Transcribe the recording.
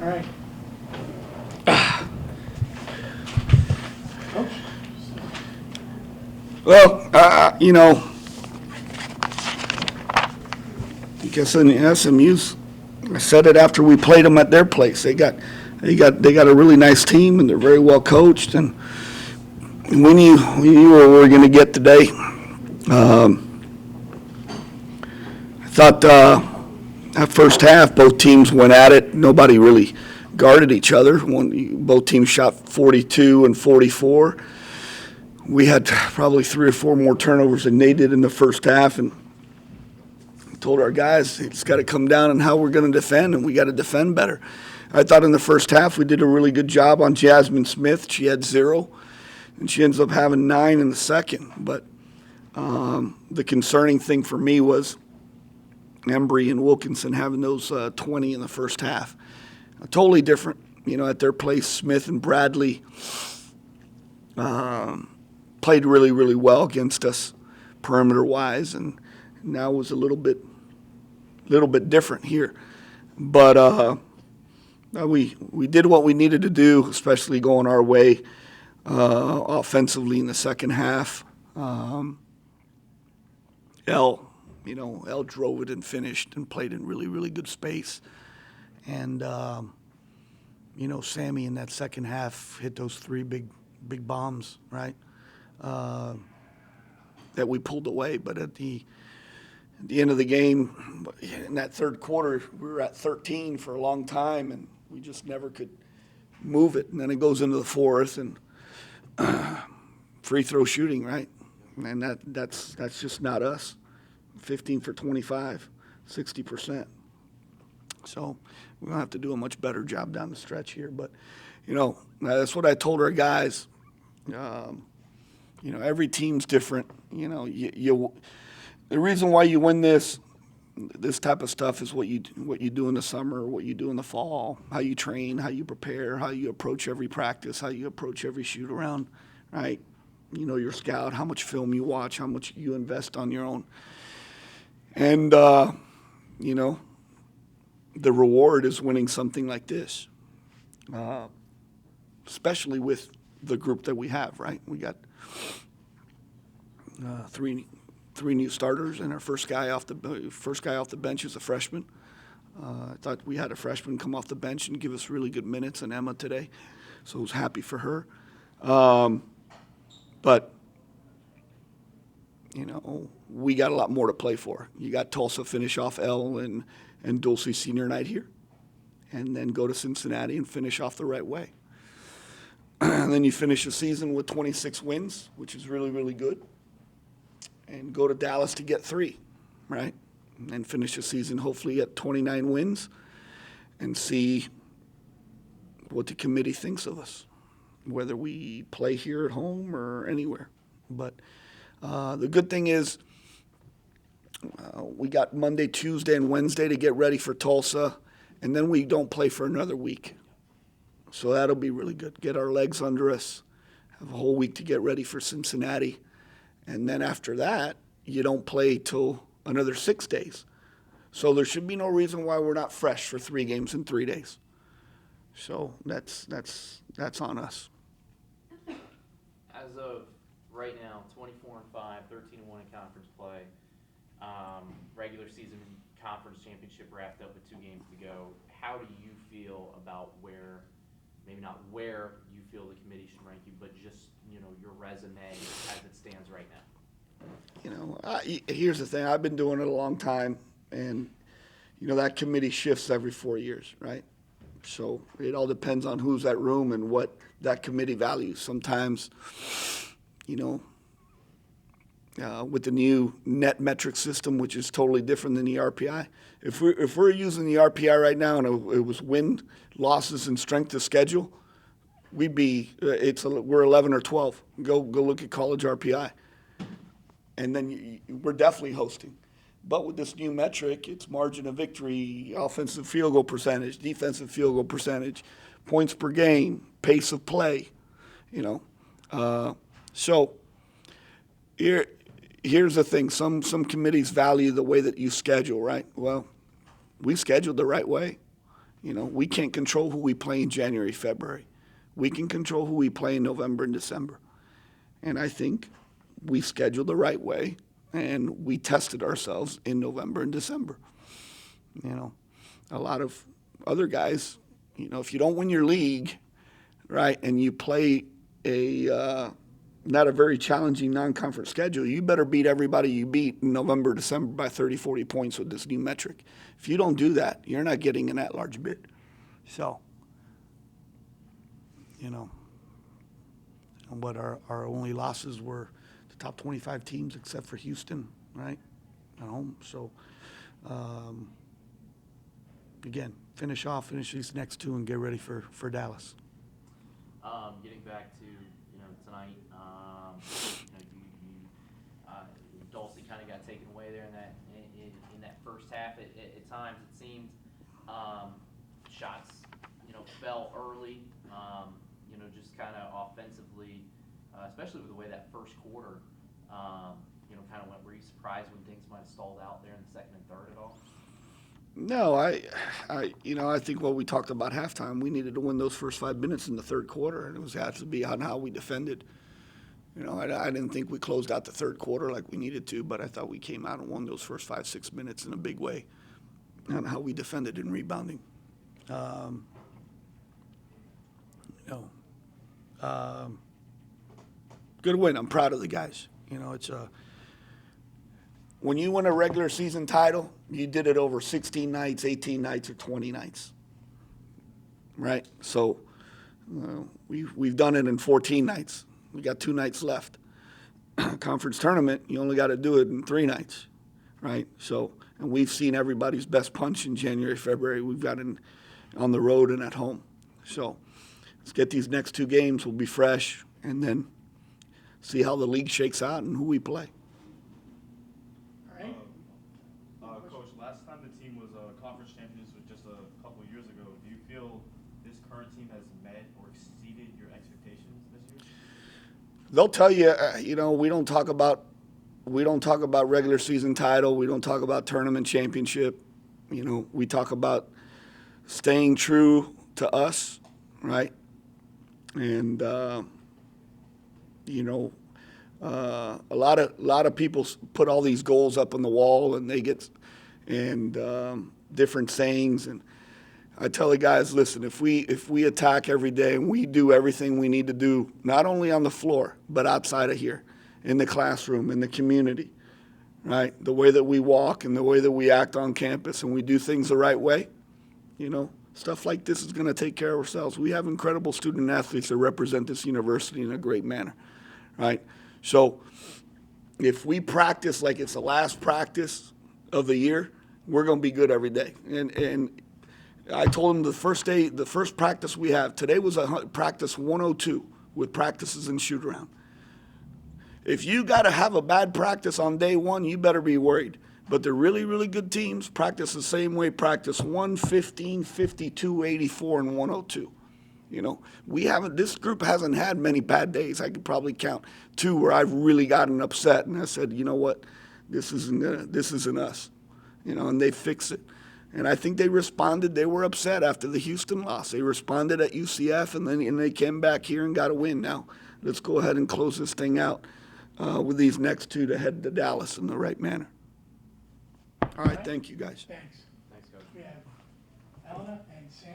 All right. Coach? Well, I guess in the SMU's, I said it after we played them at their place. They got a really nice team, and they're very well coached. And we knew what we were going to get today. I thought that first half, both teams went at it. Nobody really guarded each other. Both teams shot 42 and 44. We had probably 3 or 4 more turnovers than they did in the first half, and told our guys it's got to come down on how we're going to defend, and we got to defend better. I thought in the first half we did a really good job on Jasmine Smith. She had 0, and she ends up having 9 in the second. But the concerning thing for me was Embry and Wilkinson having those 20 in the first half. Totally different, at their place. Smith and Bradley played really, really well against us perimeter-wise, and now was a little bit different here. But we did what we needed to do, especially going our way offensively in the second half. Elle drove it and finished and played in really, really good space. And, Sammy in that second half hit those 3 big bombs, right, that we pulled away. But at the end of the game, in that third quarter, we were at 13 for a long time, and we just never could move it. And then it goes into the fourth, and free throw shooting, right? And that's just not us. 15 for 25, 60%. So we're going to have to do a much better job down the stretch here. But, that's what I told our guys. Every team's different. The reason why you win this type of stuff is what you do in the summer, what you do in the fall, how you train, how you prepare, how you approach every practice, how you approach every shoot around, right? Your scout, how much film you watch, how much you invest on your own. And, the reward is winning something like this, especially with the group that we have, right? We got three new starters, and our first guy off the bench is a freshman. I thought we had a freshman come off the bench and give us really good minutes, and Emma today, so I was happy for her. But we got a lot more to play for. You got Tulsa finish off Elle and Dulce senior night here, and then go to Cincinnati and finish off the right way. And then you finish the season with 26 wins, which is really, really good, and go to Dallas to get 3, right? And then finish the season hopefully at 29 wins and see what the committee thinks of us, whether we play here at home or anywhere. But the good thing is we got Monday, Tuesday, and Wednesday to get ready for Tulsa, and then we don't play for another week. So that'll be really good. Get our legs under us, have a whole week to get ready for Cincinnati. And then after that, you don't play till another 6 days. So there should be no reason why we're not fresh for 3 games in 3 days. So that's on us. As of right now, 24-5, 13-1 in conference play. Regular season conference championship wrapped up with 2 games to go. How do you feel about maybe not where you feel the committee should rank you, but just, your resume as it stands right now? Here's the thing. I've been doing it a long time, and, that committee shifts every 4 years, right? So it all depends on who's at room and what that committee values. Sometimes, with the new net metric system, which is totally different than the RPI. If we're using the RPI right now and it was win, losses, and strength of schedule, we're 11 or 12. Go look at college RPI, and then we're definitely hosting. But with this new metric, it's margin of victory, offensive field goal percentage, defensive field goal percentage, points per game, pace of play, So here's the thing. Some committees value the way that you schedule, right? Well, we scheduled the right way. We can't control who we play in January, February. We can control who we play in November and December. And I think we scheduled the right way, and we tested ourselves in November and December. A lot of other guys, if you don't win your league, right, and you play not a very challenging non-conference schedule, you better beat everybody you beat in November, December by 30, 40 points with this new metric. If you don't do that, you're not getting an at-large bid. So, but our only losses were the top 25 teams except for Houston, right, at home. So, again, finish these next two and get ready for Dallas. Getting back to tonight, Dulce kind of got taken away there in that first half. At times it seemed shots fell early. Just kind of offensively, especially with the way that first quarter kind of went. Were you surprised when things might have stalled out there in the second and third at all? No, I think what we talked about halftime, we needed to win those first 5 minutes in the third quarter, and it had to be on how we defended. I didn't think we closed out the third quarter like we needed to, but I thought we came out and won those first 5, 6 minutes in a big way on how we defended and rebounding. Good win. I'm proud of the guys. It's when you win a regular season title, you did it over 16 nights, 18 nights, or 20 nights, right? So we've done it in 14 nights. We got 2 nights left. Conference tournament, you only got to do it in 3 nights, right? So, and we've seen everybody's best punch in January, February. We've got it on the road and at home. So let's get these next 2 games. We'll be fresh, and then see how the league shakes out and who we play. Coach, last time the team was conference champions was just a couple of years ago. Do you feel this current team has met or exceeded your expectations this year? They'll tell you, we don't talk about regular season title. We don't talk about tournament championship. We talk about staying true to us, right? And a lot of people put all these goals up on the wall, and they get different sayings. And I tell the guys, listen, if we attack every day and we do everything we need to do, not only on the floor but outside of here, in the classroom, in the community, right? The way that we walk and the way that we act on campus, and we do things the right way, stuff like this is going to take care of ourselves. We have incredible student athletes that represent this university in a great manner, right? So if we practice like it's the last practice of the year, we're going to be good every day. And I told them the first practice we have, today was a practice 102 with practices and shoot around. If you got to have a bad practice on day 1, you better be worried. But the really, really good teams practice the same way, practice 115, 52, 84, and 102. This group hasn't had many bad days. I could probably count 2 where I've really gotten upset, and I said, you know what, this isn't us, and they fixed it. And I think they responded. They were upset after the Houston loss. They responded at UCF, and they came back here and got a win. Now, let's go ahead and close this thing out with these next 2 to head to Dallas in the right manner. All right, thank you, guys. Thanks. Thanks, Coach. We have Elena and Sam.